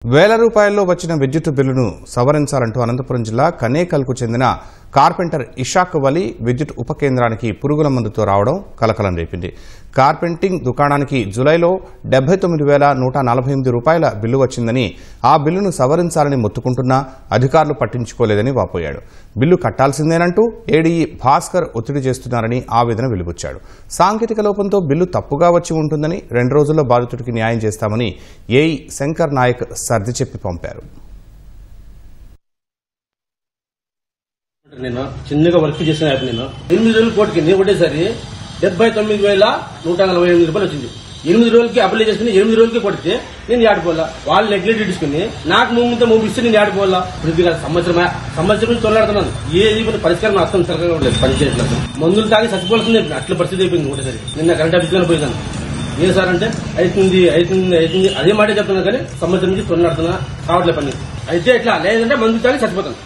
వేల రూపాయల్లో వచ్చిన విద్యుత్ బిల్లును సవరించాలంటూ అనంతపురం జిల్లా కనేకల్కు చెందిన కార్పెంటర్ ఇషాక్ వలి విద్యుత్ ఉప కేంద్రానికి పురుగుల మందుతో రావడం కలకలం రేపింది. కార్పెంటింగ్ దుకాణానికి జులైలో 79,148 రూపాయల బిల్లు వచ్చిందని, ఆ బిల్లును సవరించాలని మొత్తుకుంటున్నా అధికారులు పట్టించుకోలేదని వాపోయాడు. బిల్లు కట్టాల్సిందేనంటూ ఏడీఈ భాస్కర్ ఒత్తిడి చేస్తున్నారని ఆవేదన వెలిబుచ్చాడు. సాంకేతిక లోపంతో బిల్లు తప్పుగా వచ్చి ఉంటుందని, 2 రోజుల్లో బాధితుడికి న్యాయం చేస్తామని ఏఈ శంకర్ నాయక్ సర్ది చెప్పి పంపారు. నేను చిన్నగా వర్క్ చేసిన నేను 8 రోజులు కోర్టుకి ఒకటేసారి 79,148 రూపాయలు వచ్చింది. 8 రోజులకి అప్లై చేసుకుని 8 రోజులకి కొడితే నేను ఆడిపోవాలా, వాళ్ళు నెగ్లెక్ట్ తీసుకుని నాకు మూమిస్తే నేను ఆడిపోవాలా. ఇప్పుడు సంవత్సరం నుంచి తొలలాడుతున్నాను. ఏది పరిష్కారం అర్థం సరగా లేదు. పనిచేయట్లేదు, మందులు తాగి చచ్చిపోవాల్సిందే. అట్లా పరిస్థితి అయిపోయింది. ఒకటేసారి నిన్న కరెంట్ ఆఫీస్లోనే పోయినాను. ఏం సార్ అంటే అవుతుంది అదే మాట చెప్తున్నా, కానీ సంవత్సరం నుంచి తొలలాడుతున్నా కావట్లే పని. అయితే ఇట్లా లేదంటే మందులు తాగి చచ్చిపోతాను.